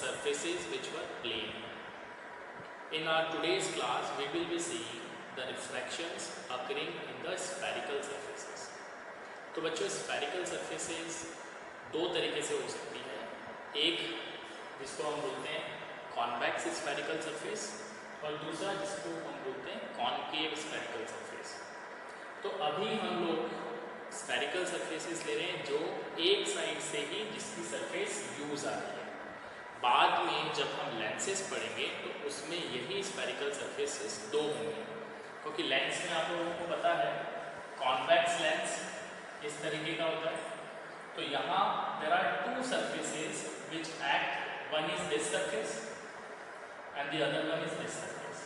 surfaces which were plane. In our today's class, we will be seeing the refractions occurring in the spherical surfaces. तो बच्चों spherical surfaces दो तरीके से हो सकती है, एक जिसको हम बोलते हैं कॉन्वेक्स स्फेरिकल सरफेस और दूसरा जिसको हम बोलते हैं कॉनकेव स्फेरिकल सरफेस। तो अभी हम लोग स्फेरिकल सरफेसेस ले रहे हैं जो एक साइड से ही जिसकी सरफेस यूज आ रही है। बाद में जब हम लेंसेज पढ़ेंगे तो उसमें यही स्फेरिकल सरफेसेस दो होंगे, क्योंकि लेंस में आप लोगों को पता है कॉन्वेक्स लेंस इस तरीके का होता है। तो यहाँ there are two surfaces which act, one is this surface and the other one is this surface.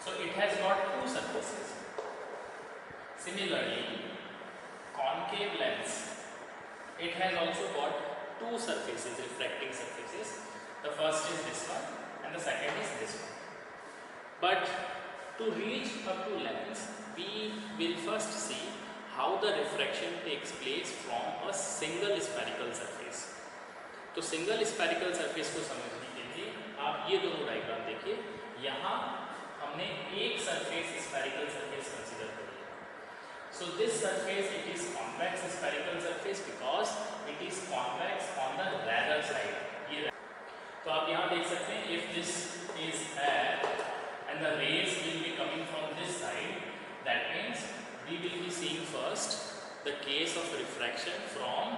So it has got two surfaces. Similarly, concave lens, it has also got two surfaces, refracting surfaces. The first is this one and the second is this one. But to reach up to lens, we will first see how the refraction takes place from a single spherical surface. तो single spherical surface को समझने के लिए आप ये दोनों diagram देखिए। यहाँ हमने एक सरफेस स्फेरिकल सरफेस कंसीडर कर लिया। So this surface it is convex spherical surface because it is convex on the रेडर साइड। ये तो आप यहाँ देख सकते हैं if this is air and the rays will be coming from this side, that means we will be seeing first the case of refraction from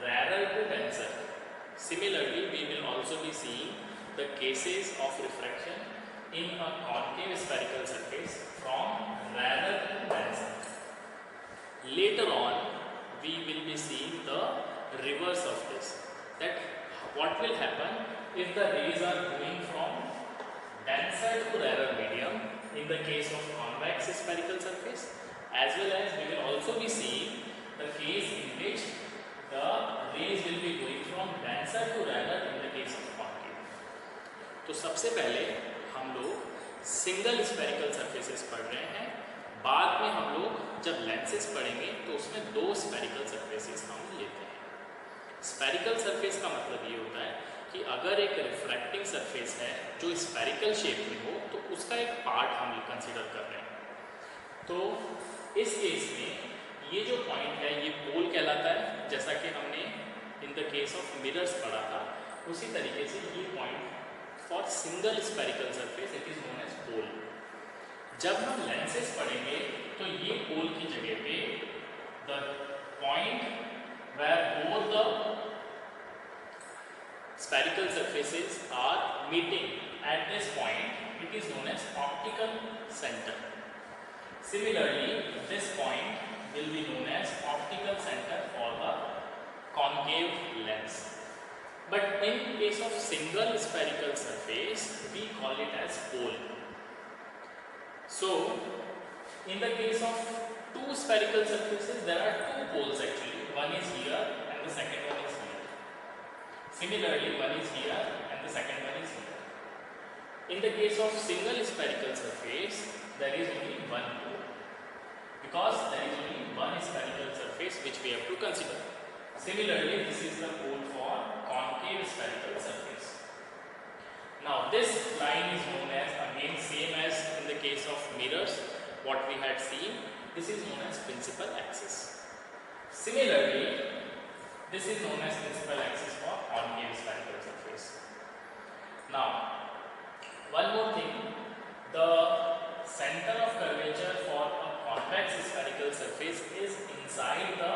रेडर to denser. Similarly, we will also be seeing the cases of refraction in a concave spherical surface from rarer to denser. Later on, we will be seeing the reverse of this. That what will happen if the rays are going from denser to rarer medium in the case of convex spherical surface, as well as we will also be seeing the case in which the rays will be going from denser to rarer in the case of concave. तो सबसे पहले हम लोग single spherical surfaces पढ़ रहे हैं, बाद में हम लोग जब लेंसेज पढ़ेंगे तो उसमें दो स्फेरिकल सरफेसेस हम लेते हैं। स्फेरिकल सरफेस का मतलब ये होता है कि अगर एक रिफ्रैक्टिंग सरफेस है जो स्फेरिकल शेप में हो तो उसका एक पार्ट हम कंसिडर कर रहे हैं। तो इस केस में ये जो पॉइंट है ये पोल कहलाता है, जैसा कि हमने in the case of mirrors पढ़ा था। उसी तरीके से ये point for single spherical surface it is known as pole. जब हम लेंसेज पढ़ेंगे तो ये पोल की जगह पे the point where both the spherical surfaces are meeting at this point it is known as optical centre. Similarly, this point will be known as optical center for the concave lens. But in case of single spherical surface, we call it as pole. So, in the case of two spherical surfaces, there are two poles actually. One is here and the second one is here. Similarly, one is here and the second one is here. In the case of single spherical surface, there is only one pole, because there is only one spherical surface which we have to consider. Similarly, this is the pole for concave spherical surface. Now, this line is known as, again same as in the case of mirrors, what we had seen, this is known as principal axis. Similarly, this is known as principal axis for concave spherical surface. Now, one more thing, the center of curvature for a convex spherical surface is inside the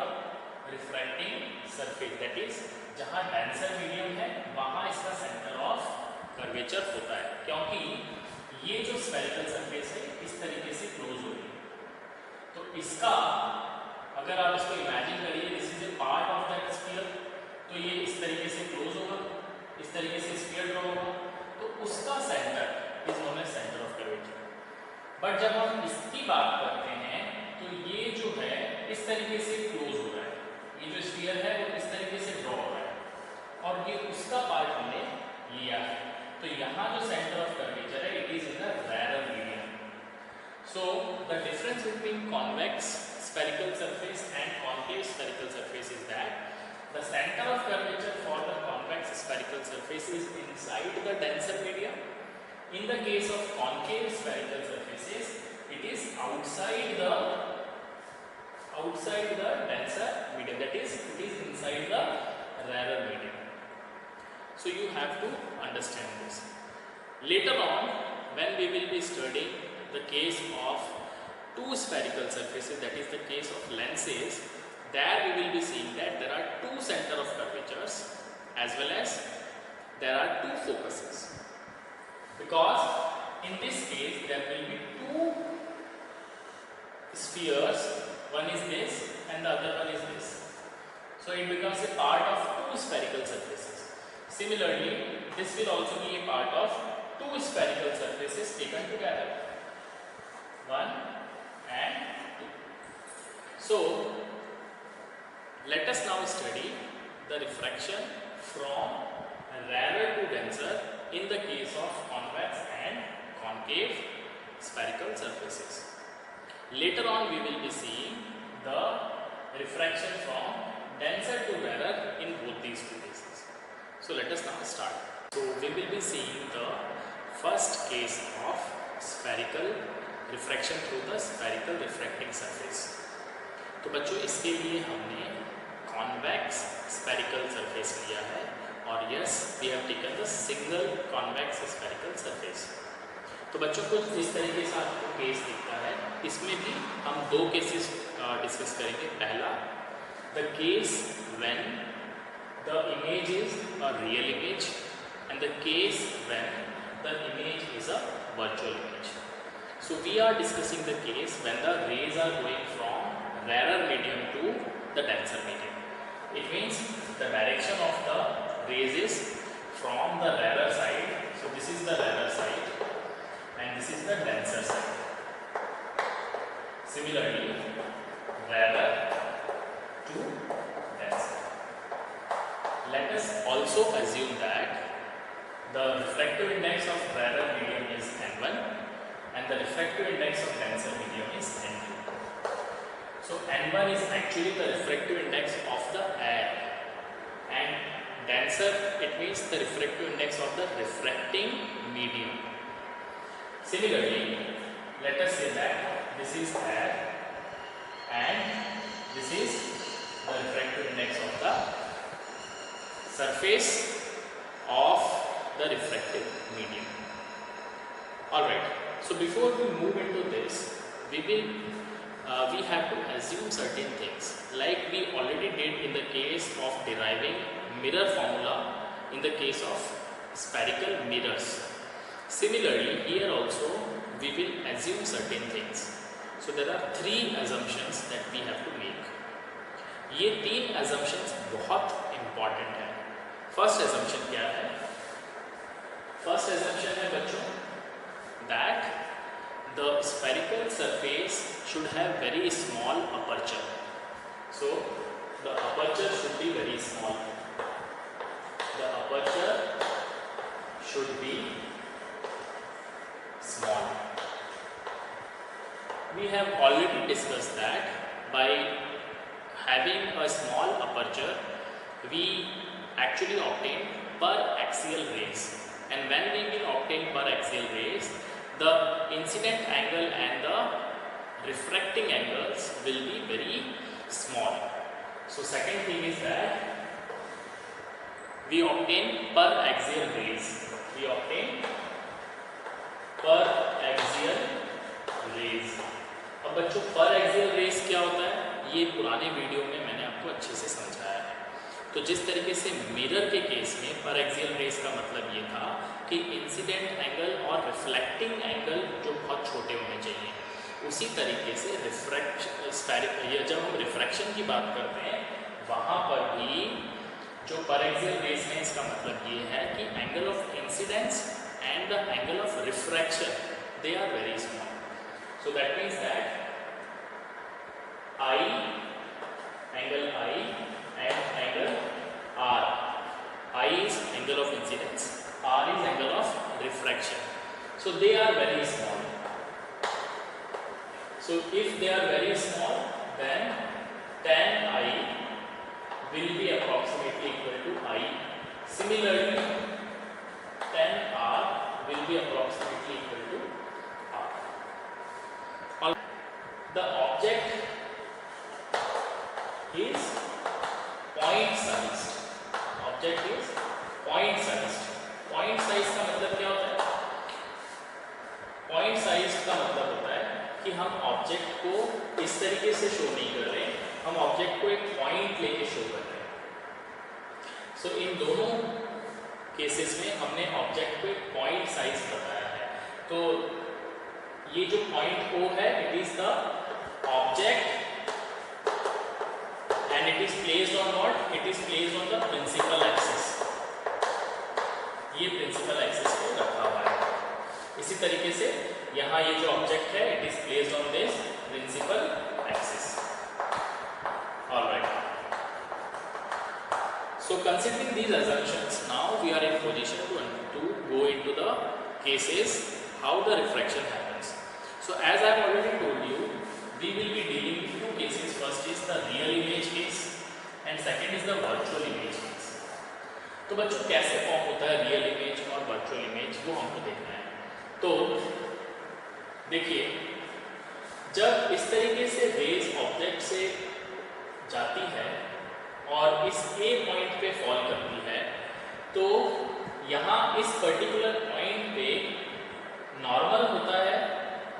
refracting surface, that is जहाँ denser medium है वहाँ इसका center of curvature होता है, क्योंकि ये जो spherical surface है इस तरीके से close हो रही है। तो इसका अगर आप इसको imagine करिए, this is a part of that sphere, तो ये इस तरीके से close होगा, इस तरीके से sphere draw होगा, तो उसका center is known as center of curvature. But जब हम इसकी बात करते हैं तो ये जो है इस तरीके से क्लोज हो रहा है, ये जो स्फीयर है वो इस तरीके से ड्रॉ हो रहा है और ये उसका पार्ट हमने लिया है। तो यहाँ जो सेंटर ऑफ कर्वेचर है it is in the rarer medium. So the difference between convex spherical surface and concave spherical surface is that the center of curvature for the convex spherical surface surface is inside the denser medium. In the case of concave spherical surfaces, it is outside the denser medium, that is, it is inside the rarer medium. So you have to understand this. Later on, when we will be studying the case of two spherical surfaces, that is the case of lenses, there we will be seeing that there are two center of curvatures as well as there are two focuses. Because in this case there will be two spheres, one is this and the other one is this. So it becomes a part of two spherical surfaces. Similarly, this will also be a part of two spherical surfaces taken together, 1 and 2. So let us now study the refraction from rarer to denser in the case of convex and concave spherical surfaces. Later on we will be seeing the refraction from denser to rarer in both these two cases. So let us now start. So we will be seeing the first case of spherical refraction through the spherical refracting surface. तो बच्चों इसके लिए हमने convex spherical surface लिया है और yes we have taken the single convex spherical surface. तो बच्चों कुछ इस तरीके से आपको केस दिखता है, इसमें भी हम दो केसेस डिस्कस करेंगे. पहला, the case when the image is a real image and the case when the image is a virtual image. So we are discussing the case when the rays are going from rarer medium to the denser medium. It means the direction of the rays is from the rarer side. So this is the rarer side and this is the denser side. Similarly, rarer to denser. Let us also assume that the refractive index of rarer medium is N1 and the refractive index of denser medium is N2. So N1 is actually the refractive index of the air and denser, it means the refractive index of the refracting medium. Similarly, let us say that this is air and this is the refractive index of the surface of the refractive medium. Alright, so before we move into this, we have to assume certain things like we already did in the case of deriving mirror formula in the case of spherical mirrors. Similarly, here also we will assume certain things. So there are three assumptions that we have to make. ये तीन assumptions बहुत important है. First assumption क्या है? First assumption है बच्चों that the spherical surface should have very small aperture. So the aperture should be very small. The aperture should be small. We have already discussed that by having a small aperture, we actually obtain per axial rays. And when we will obtain per axial rays, the incident angle and the refracting angles will be very small. So second thing is that we obtain per axial rays. We obtain per axial rays. अब बच्चों पर axial race क्या होता है, ये पुराने video में मैंने आपको अच्छे से समझाया है. तो जिस तरीके से मिरर के केस में पर एक्सियल रेस का मतलब ये था कि इंसिडेंट एंगल और रिफ्लेक्टिंग एंगल जो बहुत छोटे होने चाहिए, उसी तरीके से जब हम रिफ्रैक्शन की बात करते हैं वहाँ पर भी जो पर एक्सियल रेस है इसका मतलब ये है कि angle of incidence and the angle of refraction they are very small. So that means that angle I and angle R. I is angle of incidence, R is angle of refraction. So they are very small. So if they are very small, then tan I will be approximately equal to I. Similarly, object को इस तरीके से show नहीं कर रहे, हम object को एक पॉइंट लेके शो कर रहे हैं। सो इन दोनों केसेस में हमने ऑब्जेक्ट को एक पॉइंट साइज बताया है। तो ये जो पॉइंट O है, it is the object and it is placed on what, it is placed on the principal axis. ये प्रिंसिपल एक्सिस पे रखा हुआ है। इसी तरीके से यहाँ ये जो ऑब्जेक्ट है, it is placed on this principle axis. Alright, so considering these assumptions, now we are in position to go into the cases how the refraction happens. So as I have already told you, we will be dealing with two cases. First is the real image case and second is the virtual image case. तो बच्चों कैसे form होता है real image और virtual image, वो हमको देखना है। तो देखिए, जब इस तरीके से रेज ऑब्जेक्ट से जाती है और इस ए पॉइंट पे फॉल करती है, तो यहाँ इस पर्टिकुलर पॉइंट पे नॉर्मल होता है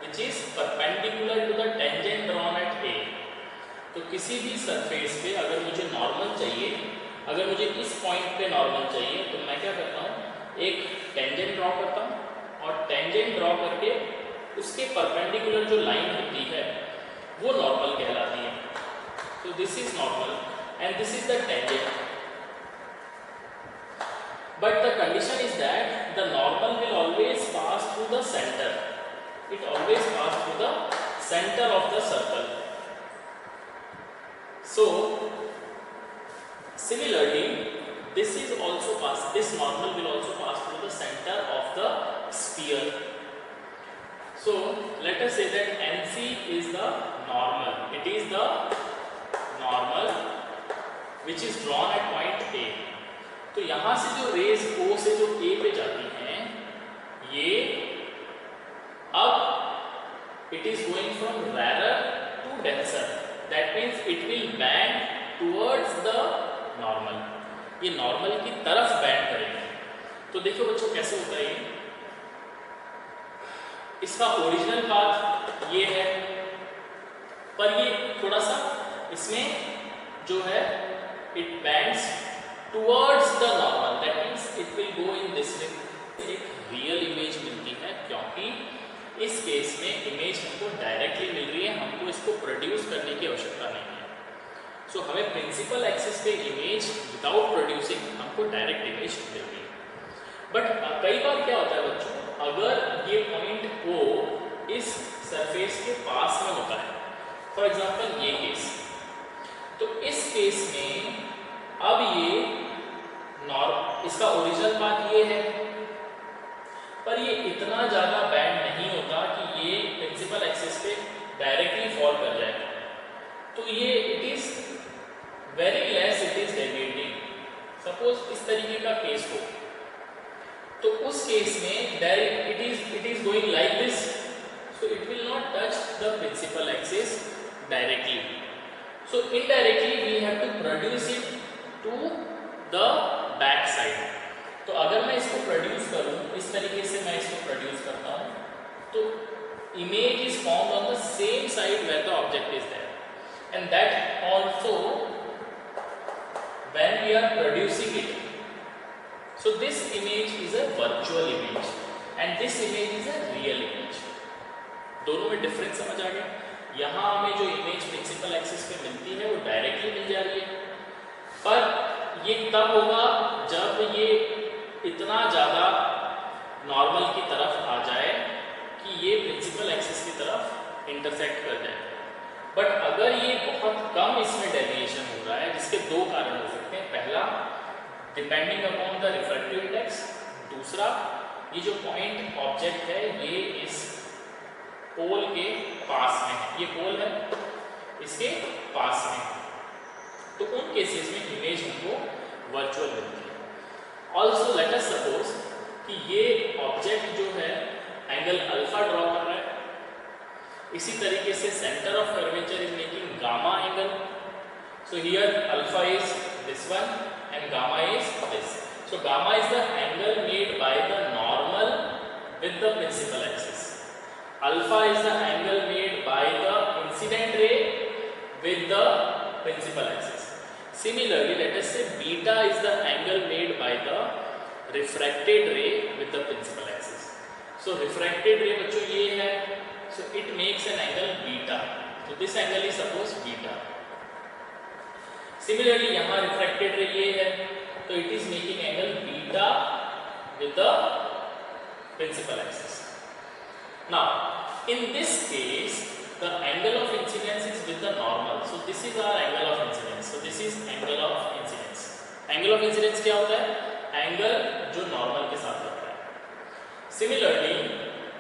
which is perpendicular to the tangent drawn at A. तो किसी भी सरफेस पे अगर मुझे नॉर्मल चाहिए, अगर मुझे इस पॉइंट पे नॉर्मल चाहिए, तो मैं क्या करता हूँ, एक टेंजेंट ड्रॉ करता हूँ और टेंजेंट ड्रॉ करके उसके परपेंडिकुलर जो लाइन होती है वो नॉर्मल कहलाती है। तो this is normal and this is the tangent, but the condition is that the normal will always pass through the center, it always pass through the center of the circle. So similarly this normal will also pass through the center of the sphere. So let us say that NC is the normal, it is the normal which is drawn at point A. तो यहाँ से जो raise O से जो A पे जाती हैं, ये अब it is going from rarer to denser. That means it will bend towards the normal. ये नॉर्मल की तरफ बैंड करेंगे। तो देखो बच्चों कैसे होता है ये, इसका ओरिजिनल पाथ ये है, पर ये थोड़ा सा इसमें जो है it bends towards the normal, that means it will go in this way. एक रियल इमेज मिलती है क्योंकि इस केस में इमेज हमको डायरेक्टली मिल रही है, हमको इसको प्रोड्यूस करने की आवश्यकता नहीं है। सो हमें प्रिंसिपल एक्सिस पे इमेज विदाउट प्रोड्यूसिंग हमको डायरेक्ट इमेज मिल रही है। बट कई बार क्या होता है बच्चों, अगर ये पॉइंट O इस सरफेस के पास में होता है, फॉर एग्जाम्पल ये केस, तो इस केस में अब ये इसका ओरिजिनल पाथ ये है, पर ये इतना ज़्यादा बैंड नहीं होता कि ये प्रिंसिपल एक्सिस पे डायरेक्टली फॉल कर जाए। तो ये it is very less, it is deviating. Suppose इस तरीके का केस हो, तो उस केस में direct it is going like this, so it will not touch the principal axis directly. So indirectly we have to produce it to the back side. तो अगर मैं इसको प्रोड्यूस करूँ, इस तरीके से मैं इसको प्रोड्यूस करता हूँ, तो image is formed on the same side where the object is there, and that also when we are producing it. So this image is a virtual image and this image is a real image. दोनों में difference समझ आ गया? यहाँ हमें जो image principal axis पे मिलती है वो डायरेक्टली मिल जा रही है, पर ये तब होगा जब ये इतना ज़्यादा नॉर्मल की तरफ आ जाए कि ये प्रिंसिपल एक्सिस की तरफ इंटरसेक्ट कर जाए। बट अगर ये बहुत कम इसमें डेविएशन हो रहा है, जिसके दो कारण हो सकते हैं। पहला, depending upon the refractive index. दूसरा, ये जो पॉइंट ऑब्जेक्ट है ये इस पोल के पास में है, ये पोल है इसके पास में, तो उन केसेस में इमेज हमको वर्चुअल मिलती है। ऑल्सो लेट अस सपोज कि ये ऑब्जेक्ट जो है एंगल अल्फा ड्रॉ कर रहा है, इसी तरीके से centre of curvature is making gamma angle, so here alpha is this one and gamma is this. So gamma is the angle made by the normal with the principal axis. Alpha is the angle made by the incident ray with the principal axis. Similarly, let us say beta is the angle made by the refracted ray with the principal axis. So refracted ray बच्चों ये है, so it makes an angle beta. So this angle is suppose beta. Similarly, यहाँ refracted ray ये है, तो it is making angle beta with the principal axis. Now, in this case, the angle of incidence is with the normal. So this is our angle of incidence. So this is angle of incidence. Angle of incidence क्या होता है? Angle जो normal के साथ होता है. Similarly,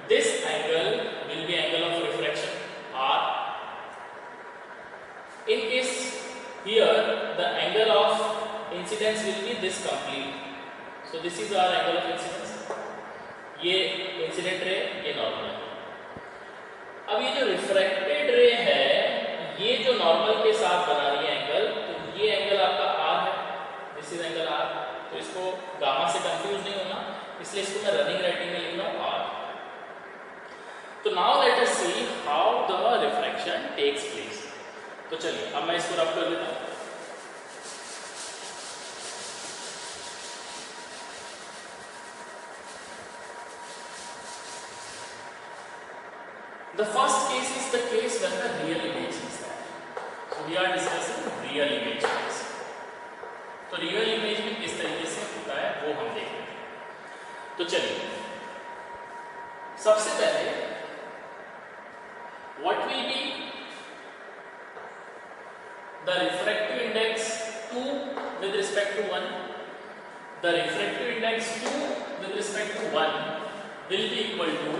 this angle will be angle of refraction R. In case here the angle of incidence will be this complete. So this is our angle of incidence. ये incident ray, ये normal है. अब ये जो रिफ्रैक्टेड रे है, ये जो नॉर्मल के साथ बना रही है एंगल, तो ये एंगल आपका R है, दिस इज एंगल R. तो इसको गामा से कंफ्यूज नहीं होना, इसलिए इसको मैं रनिंग राइटिंग में लिख रहा हूँ R. तो now let us see how the refraction takes place. तो चलिए अब मैं इसको रब कर देता हूँ. The first case is the case when the real image is there. So we are discussing real image case. तो real image में किस तरीके से होता है वो हम देखेंगे. तो चलिए सबसे पहले what will be the refractive index 2 with respect to 1? The refractive index 2 with respect to 1 will be equal to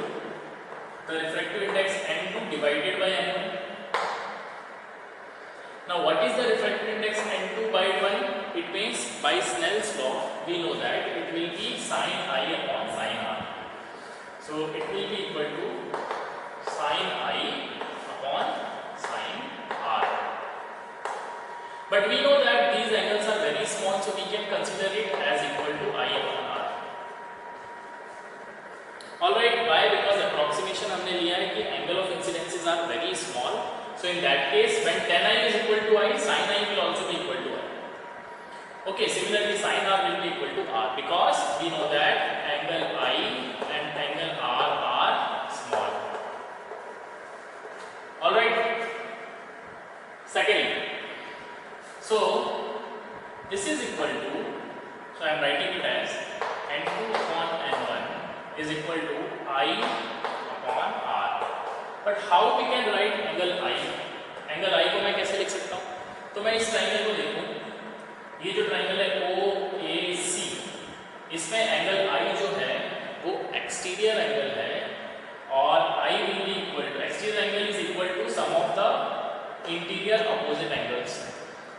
the refractive index n2 divided by n1. Now what is the refractive index n2 by 1? It means by Snell's law we know that it will be sin I upon sin R. So it will be equal to sin I upon sin R. But we know that these angles are very small, so we can consider it as equal to I upon R. Alright, why? Because approximation हमने लिया है कि angle of incidences are very small. So in that case, when tan I is equal to I, sin I will also be equal to I. Okay, similarly sin R will be equal to R because we know that angle I and angle R are small. Alright. Secondly, so this is equal to, so I am writing it as n2 upon n1 is equal to I upon R. But how we can write angle I? Angle I को मैं कैसे लिख सकता हूँ? तो मैं इस triangle को देखूँ, ये जो ट्राइंगल है OAC, इसमें एंगल I जो है वो एक्सटीरियर एंगल है और I will be equal to, exterior angle is equal to sum of the interior opposite angles.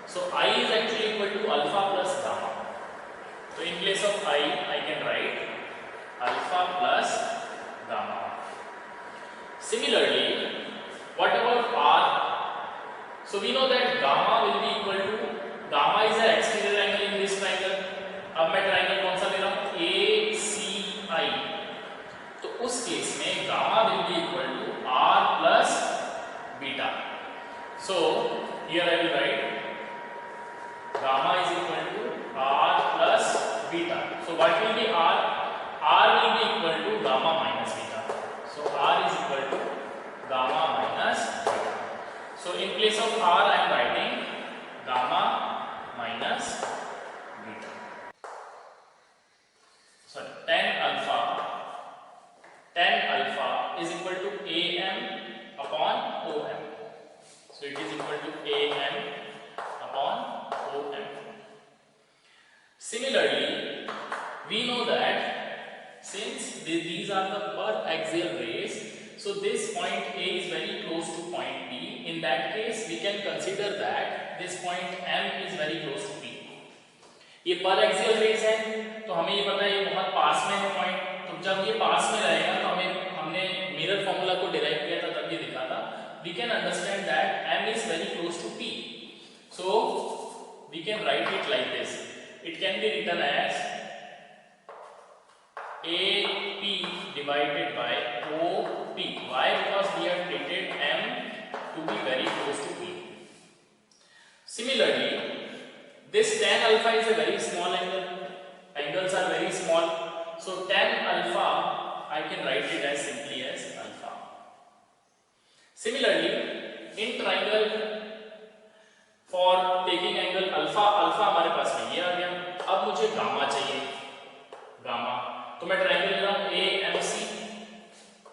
So I is actually equal to alpha plus gamma. So in place of I can write alpha plus gamma. Similarly, what about R? So we know that gamma will be equal to, gamma is the exterior angle in this triangle. अब मैं triangle कौन सा ले रहा हूँ? ACI. तो उस case में gamma will be equal to R plus beta. So here I will write gamma is equal to R plus beta. So what will be R? R will be equal to gamma minus beta. So R is equal to gamma minus beta. So in place of R I am writing gamma minus beta. So tan alpha is equal to AM upon OM. So it is equal to AM upon OM. Similarly, we know that since these are the per axial rays, so this point A is very close to point B. In that case, we can consider that this point M is very close to P. ये पर axial raise है, तो हमें ये पता है ये बहुत पास में है पॉइंट. तो जब ये पास में रहेगा तो हमने मिरर फॉर्मूला को डिराइव किया था तब ये दिखा था. We can understand that M is very close to P. So we can write it like this. It can be written as AP divided by OP. Why? Because we have treated M to be very close to P. Similarly, this tan alpha is a very small angle. Angles are very small. So tan alpha, I can write it as simply as alpha. Similarly, in triangle, for taking angle alpha, alpha हमारे पास में ये आ गया. अब मुझे gamma चाहिए. Gamma, तो मैं triangle ले रहा हूं AMC.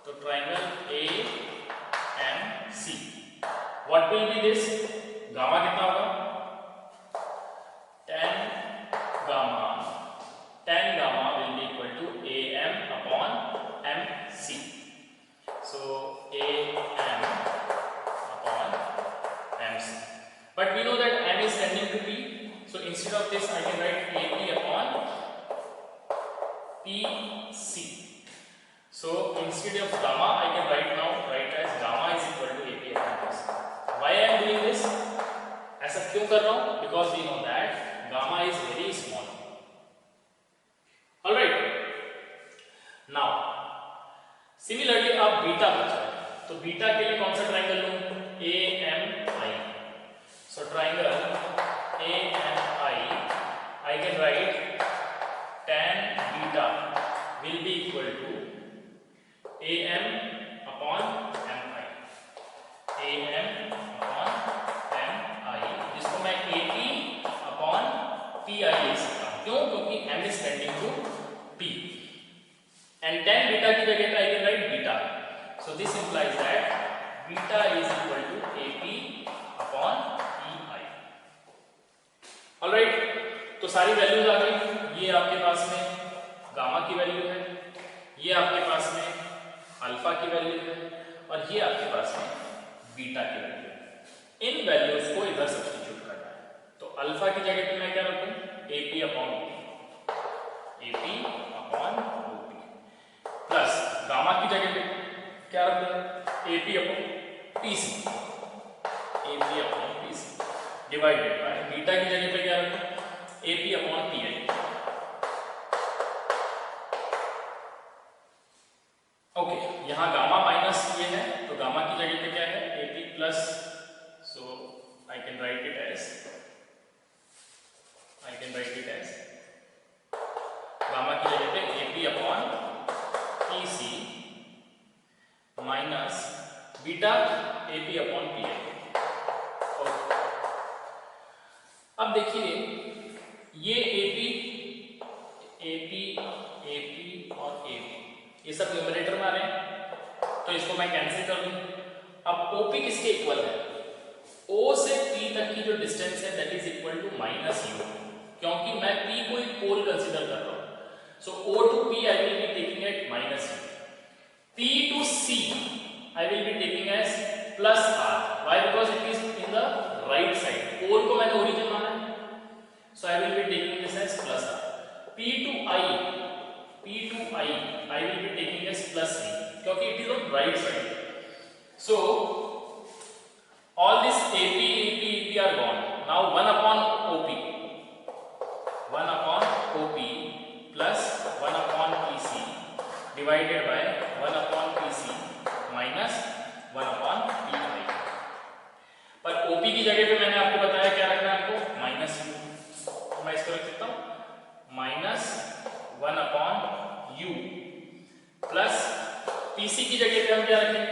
तो triangle AMC. What will be this? Gamma कितना होगा? Tan gamma will be equal to AM upon MC. So AM upon MC. But we know that M is tending to P. So instead of this, I can write AP upon PC. So instead of gamma, I can write as gamma is equal to AP upon PC. Why I am doing this? ऐसा क्यों कर रहा हूँ? Because we know that gamma is very small. Alright. Now, similarly, अब beta बचा है. तो beta के लिए कौन सा ट्राइंगल लूँ? AMI. So triangle AMI, I can write tan beta will be equal to AM upon MI. AM upon MI, जिसको मैं AP upon PI लिख सकता हूँ. क्यों? क्योंकि M is tending to P. And tan beta की जगह पे I can write beta. So this implies that beta is equal to AP upon PI. Alright, तो सारी वैल्यूज आ गई. ये आपके पास में गामा की वैल्यू है, ये आपके पास में अल्फा की वैल्यू है, और ये आपके पास में बीटा की वैल्यू है. इन वैल्यूज को इधर सब्स्टिट्यूट करना है. तो अल्फा की जगह पे मैं क्या रखूं? AP upon OP. AP upon OP plus gamma की जगह पे क्या रखूं? AP upon PC. AP upon PC divided by beta की जगह पे क्या रखूं? AP upon PI. ओके, यहाँ गामा माइनस ये है, तो गामा की जगह पे क्या है? AP plus. So I can write it as gamma की जगह पे AP upon PC minus beta AP upon PI. Okay, अब देखिए ये AP और AP ये सब न्यूमरेटर में आ रहे हैं, तो इसको मैं कैंसिल कर दूं. अब OP किसके इक्वल है? O से P तक की जो डिस्टेंस है that is equal to -U, क्योंकि मैं P को एक पोल कंसीडर कर रहा हूं. सो O to P I will be taking at -U. P to C I will be taking as +R. Why? Because it is in the right side. पोल को मैंने origin माना है, so I will be taking this as +R. P to I will be taking as +V, क्योंकि it is on right side. So all this AP are gone. Now 1 upon OP plus 1 upon PC divided by 1 upon PC minus 1 upon PI. पर OP की जगह पे मैंने आपको बताया क्या रखना है आपको? -U. तो मैं इसको रख सकता हूँ -1 upon U प्लस PC की जगह पे हम क्या रखेंगे?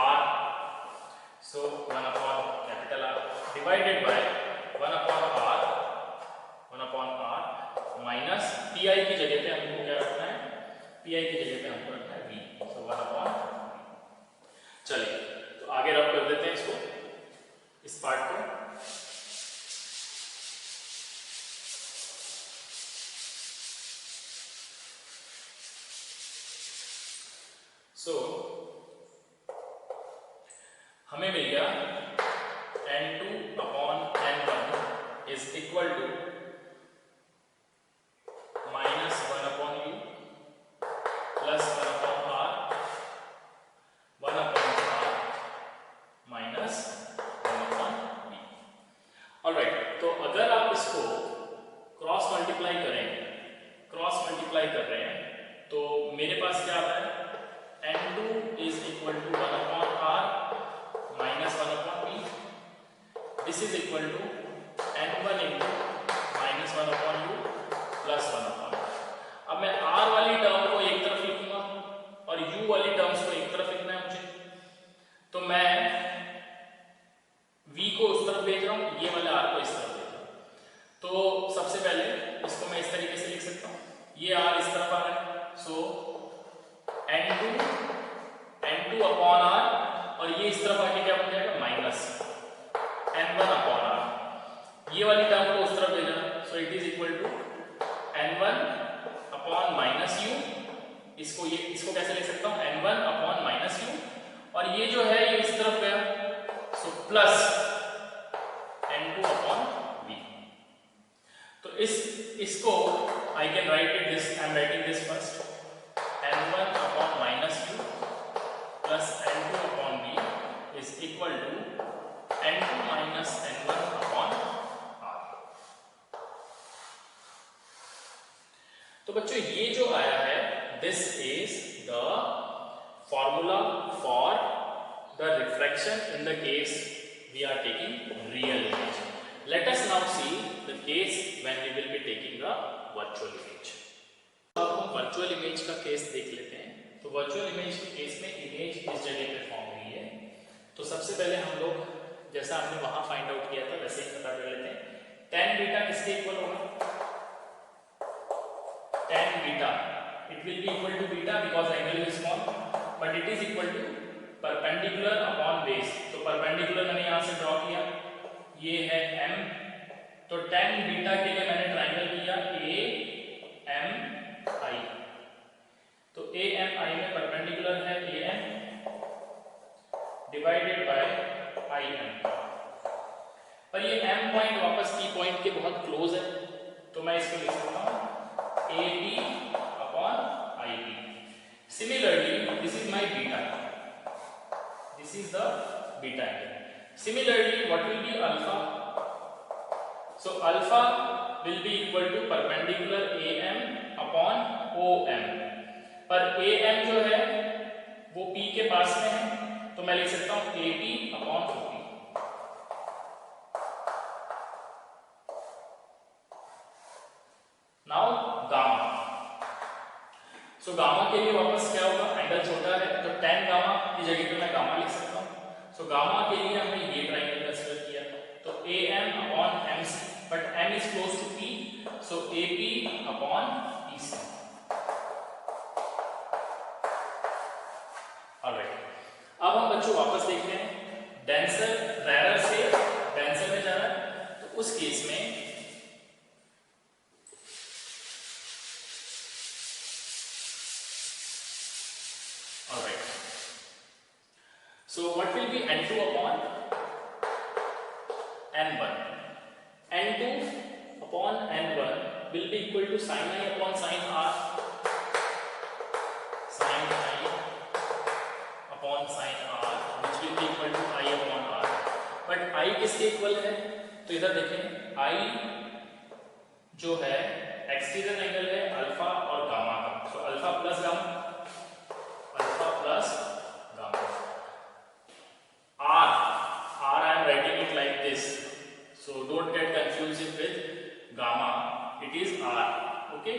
R. So 1 upon capital R divided by 1 upon R minus PI की जगह पे हमको क्या रखना है? PI की जगह पे हमको रखना है V. So 1 upon V. चलिए, तो आगे रब कर देते हैं इसको, इस पार्ट को. So हमें मिल गया N2 upon N1 is equal to -1 upon U plus 1 upon R 1 upon R minus 1 upon V. Alright, तो अगर आप इसको क्रॉस मल्टीप्लाई कर रहे हैं तो मेरे पास क्या आता है, N2 is equal to 1 upon R minus 1 upon P. This is equal to N1 into minus 1 upon U plus 1 upon R. अब मैं R वाली टर्म को एक तरफ लिखूंगा और U वाली टर्म्स को एक तरफ लिखना है मुझे, तो मैं V को उस तरफ भेज रहा हूँ, ये वाले R को इस तरफ भेज रहा हूँ। तो सबसे पहले इसको मैं इस तरीके से लिख सकता हूँ, ये R इस तरफ आ रहा है, सो N2 अपॉन R, और ये इस तरफ आके क्या बन जाएगा, माइनस N1 अपॉन R, ये वाली टर्म को उस तरफ भेजना, so it is equal to N1 upon minus U, इसको कैसे लिख सकता हूँ, N1 अपॉन माइनस U, और ये जो है ये इस तरफ गया, so plus N2 upon V। तो इसको I can write it this, I am writing this first, N1 upon minus U plus N2 upon V is equal to N2 minus N1 upon R। तो बच्चों ये जो आया है, this is the formula for the refraction in the case we are taking real image. Let us now see the case when we will be taking the virtual image. अब हम virtual image का case देख लेते हैं। तो virtual image के case में image इस जगह पे फॉर्म हुई है, तो सबसे पहले हम लोग जैसा हमने वहां फाइंड आउट किया था वैसे ही पता कर लेते हैं। tan बीटा किसके इक्वल होगा, tan beta it will be equal to beta because angle is small, but it is equal to perpendicular upon base. तो परपेंडिकुलर मैंने यहां से ड्रॉ किया, ये है m, तो tan बीटा के लिए मैंने ट्रायंगल किया AMI, तो AMI में परपेंडिकुलर है AM डिवाइडेड बाय IM, पर ये M पॉइंट वापस P पॉइंट के बहुत क्लोज है, तो मैं इसको लिख सकता हूं AB upon IP। Similarly this is my beta, this is the beta angle. Similarly what will be alpha, so alpha will be equal to perpendicular AM upon OM, पर AM जो है वो P के पास में है, तो मैं लिख सकता हूं AB upon 50। Now gamma, so gamma के लिए वापस क्या होगा, एंगल छोटा है तो tan गामा की जगह पे मैं गामा लिख सकता हूं। सो गामा के लिए हमने ये ट्रायंगल कंसीडर किया, तो AM upon MC, but M is close to P, so AP upon PC। Alright, अब हम बच्चों वापस देखते हैं, डेंसर रैरर से डेंसर में जा रहा है, तो उस केस में so what will be N2 upon N1, N2 upon N1 will be equal to sin I upon sin R, sin I upon sin R which will be equal to I upon R, but I किसके equal है, तो इधर देखें I जो है exterior angle है alpha और gamma का, so alpha plus gamma, alpha plus gamma, R I am writing it like this, so don't get confused with gamma, it is R, okay,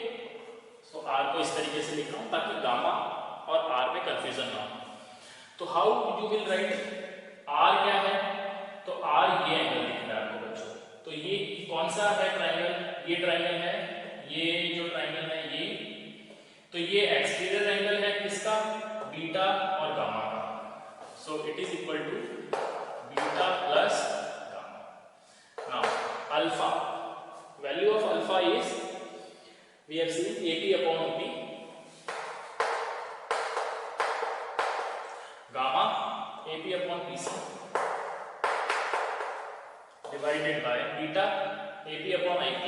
so R को इस तरीके से लिख रहा हूं ताकि गामा और R में कंफ्यूजन ना हो। तो how you will write R क्या है, तो R ये एंगल दिख रहा है आपको बच्चों, तो ये कौन सा है ट्रायंगल, ये ट्रायंगल है, ये जो ट्रायंगल है ये, तो ये एक्सटीरियर एंगल है किसका, बीटा और गामा का, so it is equal to beta plus gamma. Now alpha, value of alpha is, we have seen AP upon OP, gamma AP upon PC divided by beta AP upon IP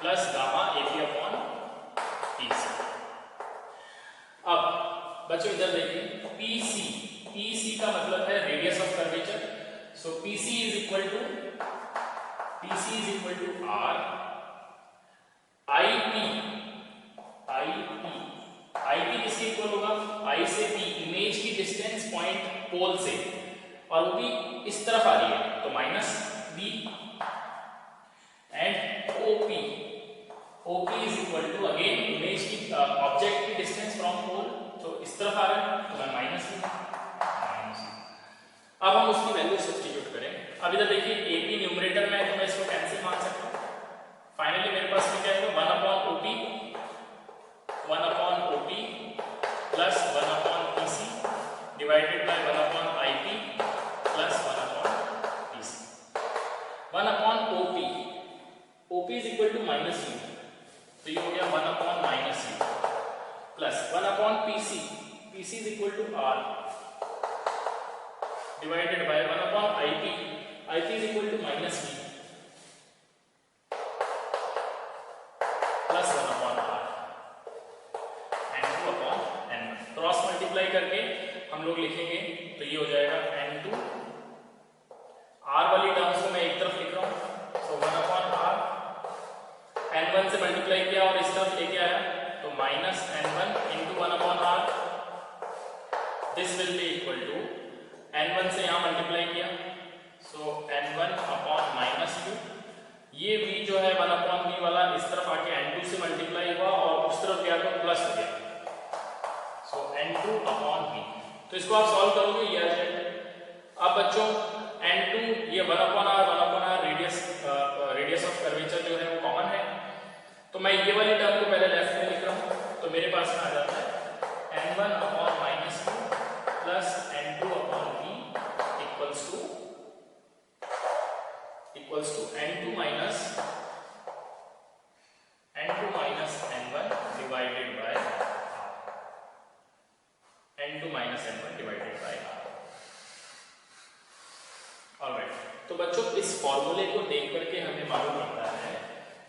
plus gamma AP upon PC। अब बच्चों इधर देखिए PC का मतलब है radius of curvature, so PC is equal to R, pole से और वो भी इस तरफ आ रही है, तो minus B and OP, OP is equal to again image की ऑब्जेक्ट की डिस्टेंस फ्रॉम पोल, तो इस तरफ आ रहा है तो मैं माइनस बी। अब हम उसकी वैल्यू सब्स्टिट्यूट करें। अब इधर देखिए एपी न्यूमरेटर में है तो मैं इसको कैंसिल मान सकता हूँ। फाइनली मेरे पास में क्या है, 1 upon OP plus 1 upon PC divided by 1 upon IP plus 1 upon PC. 1 upon OP, OP is equal to minus u, तो ये हो गया 1 upon minus u plus 1 upon PC, PC is equal to r divided by 1 upon IP, IP is equal to minus v plus 1 upon r and 2 upon n. Cross multiply करके हम लोग लिखेंगे तो ये हो जाएगा n2, r वाली terms को मैं एक तरफ लिख रहा हूँ, सो 1 अपॉन r, n1 से मल्टीप्लाई किया और इस तरफ लेके आया तो minus n1 into 1 upon r, this will be equal to n1 से यहाँ मल्टीप्लाई किया, so n1 upon minus u, ये v जो है 1 अपॉन v वाला इस तरफ आके n2 से मल्टीप्लाई हुआ और उस तरफ गया तो प्लस हो गया, सो n2 अपॉन v। तो इसको आप सॉल्व करोगे ये आ जाएगा। अब बच्चों n2 ये 1 upon r radius of curvature जो है वो कॉमन है, तो मैं ये वाली टर्म को पहले लेफ्ट में लिख रहा हूँ, तो मेरे पास में आ जाता है n1 upon minus u plus n2 upon v equals to n2 minus n1 divided by n2 minus n1 divided by r। Alright, तो बच्चों इस फॉर्मूले को देख करके हमें मालूम पड़ता है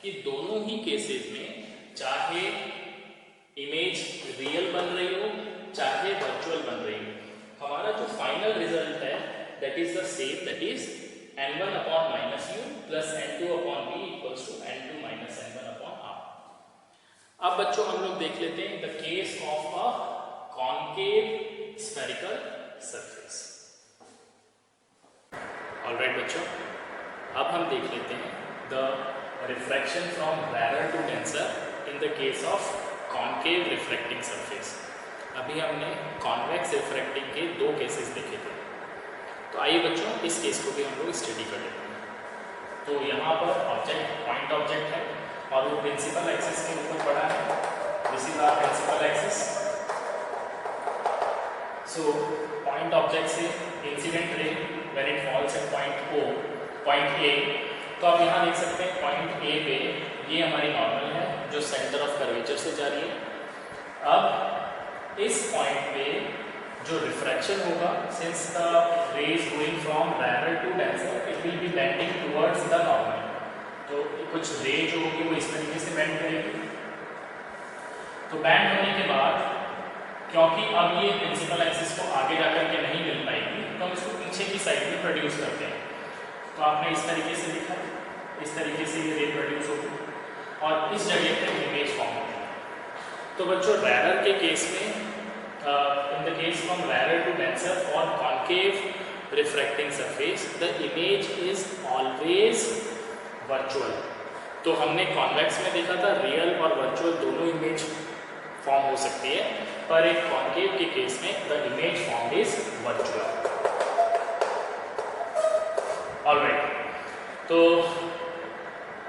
कि दोनों ही केसेस में चाहे इमेज रियल बन रही हो चाहे वर्चुअल बन रही हो, हमारा जो फाइनल रिजल्ट है that is the same, that is n1 upon minus u plus n2 upon v equals to n2 minus n1 upon r। अब बच्चों हम लोग देख लेते हैं the case of a concave spherical surface। Alright बच्चों, अब हम देख लेते हैं the refraction from rarer to denser in the case of concave refracting surface। अभी हमने convex refracting के दो केसेस देखे थे, तो आइए बच्चों इस केस को भी हम लोग स्टडी कर लेते हैं। तो यहाँ पर ऑब्जेक्ट पॉइंट ऑब्जेक्ट है और वो प्रिंसिपल एक्सिस के ऊपर पड़ा है, this is our principal axis. So point object से incident ray when it falls at point A, तो आप यहाँ देख सकते हैं पॉइंट ए पे ये हमारी नॉर्मल है जो सेंटर ऑफ कर्वेचर से जा रही है। अब इस पॉइंट पे जो रिफ्रैक्शन होगा, since the rays going from rarer to denser it will be bending towards the normal, तो कुछ रे जो होगी वो इस तरीके से बेंड करेगी। तो बेंड होने के बाद क्योंकि अब ये प्रिंसिपल एक्सिस को आगे जाकर के नहीं मिल पाएगी तो हम इसको पीछे की साइड में प्रोड्यूस करते हैं। तो आपने इस तरीके से लिखा, इस तरीके से ये रे प्रोड्यूस होगी और इस जगह पे इमेज फॉर्म होगी। तो बच्चों rarer के केस में in the case from rarer to denser for concave refracting surface the image is always virtual। तो हमने कॉन्वेक्स में देखा था रियल और वर्चुअल दोनों इमेज फॉर्म हो सकती है, पर एक कॉन्केव के केस में the image form is virtual. Alright, तो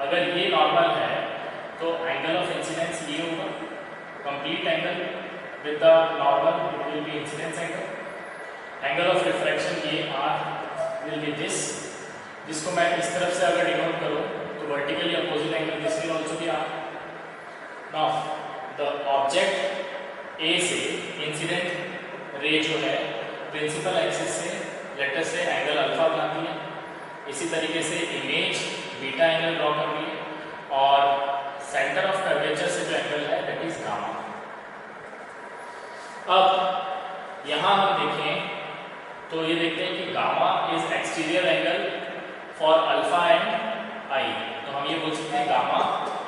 अगर ये नॉर्मल है तो एंगल ऑफ इंसिडेंस ये होगा, complete angle with the normal it will be incidence angle, angle of refraction ये r will be this, जिसको मैं इस तरफ से अगर डिनोट करूँ तो vertically opposite angle this will also be r। now the object A से incident ray जो है principal axis से लेटर से एंगल अल्फा बनाती है, इसी तरीके से इमेज बीटा एंगल ड्रॉ कर रही है और सेंटर ऑफ कर्वेचर से जो एंगल है दैट इज गामा। अब यहाँ हम देखें तो ये देखते हैं कि gamma is exterior angle for alpha and i, तो हम ये बोल सकते हैं gamma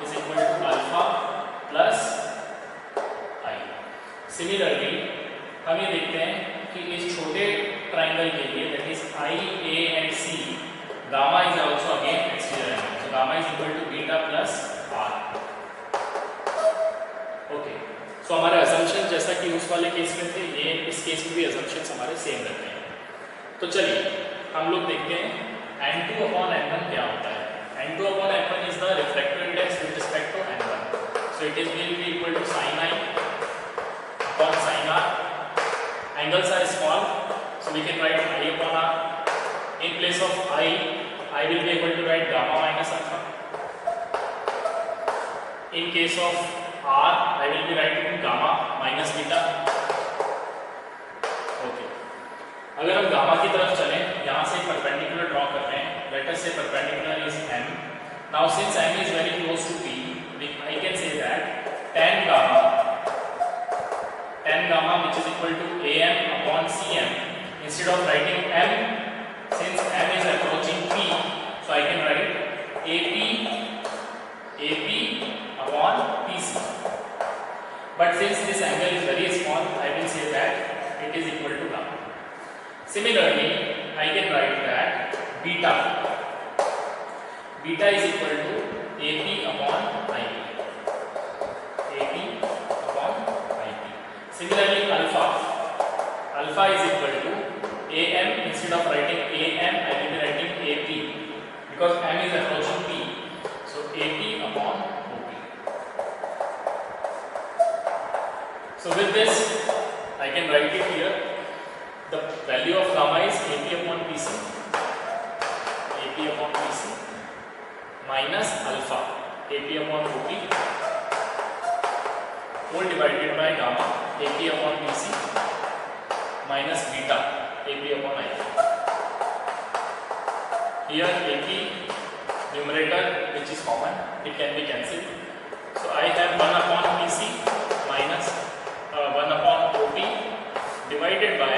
is equal to alpha plus i. Similarly हम ये देखते हैं कि इस छोटे ट्राइंगल के लिए, that is I A and C, gamma is also again exterior angle, so gamma is equal to beta plus R. Okay, so हमारे असम्पशन जैसा कि उस वाले केस में थे, ये इस केस में भी असम्पशंस हमारे सेम रहते हैं. तो चलिए हम लोग देखते हैं n2/n1 क्या होता है. n2/n1 is the refractive index with respect to n1. So it is will be equal to sin I upon sin r. Angles are small, so we can write I upon r. In place of I will be able to write gamma minus alpha. In case of r, I will be writing gamma minus beta. Okay. अगर हम gamma की तरफ चलें, यहाँ से perpendicular draw कर रहे हैं, लेट अस से perpendicular is m. Now since m is very close to p, I can say that tan gamma which is equal to am upon cm, instead of writing m, since m is approaching p, so I can write ap upon pc. But since this angle is very small, I will say that it is equal to gamma. Similarly, I can write that beta is equal to ap upon ip. Similarly, alpha is equal to am. Instead of writing am, I will be writing ap, because m is approaching p, so ap upon op. So with this, I can write it here. The value of gamma is ap upon pc minus alpha ap upon op, whole divided by gamma ap upon pc minus beta ap upon ip. Here ap numerator, which is common, it can be cancelled. So I have 1 upon pc minus 1 upon op divided by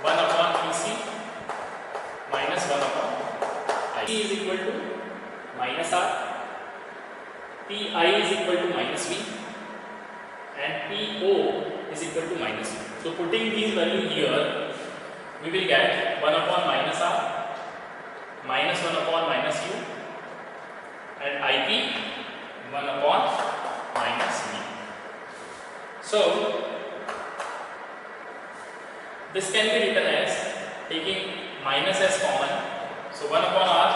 1 upon pc minus 1 upon I. P is equal to minus r, pi is equal to minus v, and po is equal to minus u. So putting these values here, we will get 1 upon minus r minus 1 upon minus u, and ip 1 upon minus v. So this can be written as, taking minus as common, so 1 upon r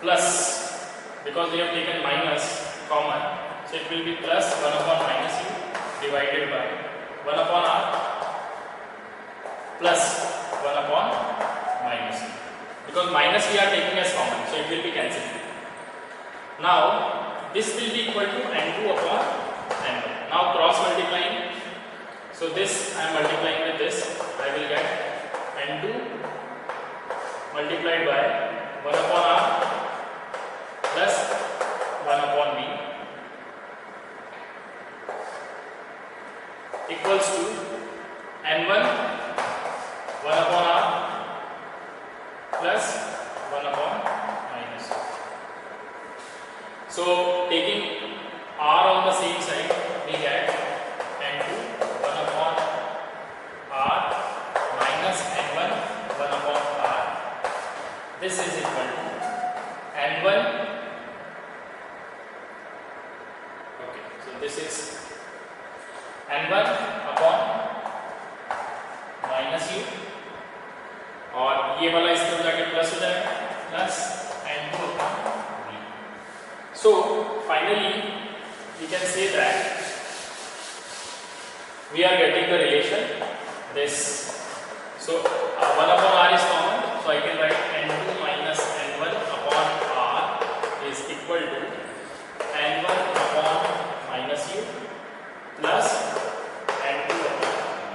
plus, because we have taken minus common, so it will be plus 1 upon minus u divided by 1 upon r plus 1 upon minus u, because minus we are taking as common, so it will be cancelled. Now this will be equal to n2 upon n1. Now cross multiplying, so this I am multiplying with this, I will get n2 multiplied by 1 upon r plus 1 upon v equals to n1 1 upon r plus 1 upon minus 2. So taking r on the same side, we get n2 1 upon r minus n1 1 upon r. This is equal to n1. Okay, so this is n1 upon minus u, और ये वाला इसके ऊपर जाके plus हो जाएगा, plus n2 upon v. So finally we can say that we are getting the relation this. So 1 upon r is common, so I can write n2 minus n1 upon r is equal to n1 upon minus u plus n2 upon v.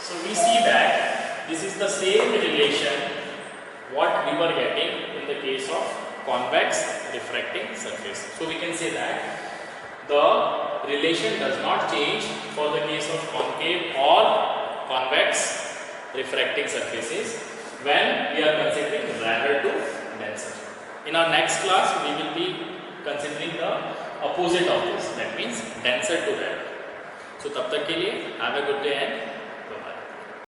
So we see that this is the same relation what we were getting in the case of convex refracting surface. So we can say that the relation does not change for the case of concave or convex refracting surfaces when we are considering rarer to denser. In our next class, we will be considering the opposite of this, that means denser to rarer. So तब तक के लिए have a good day and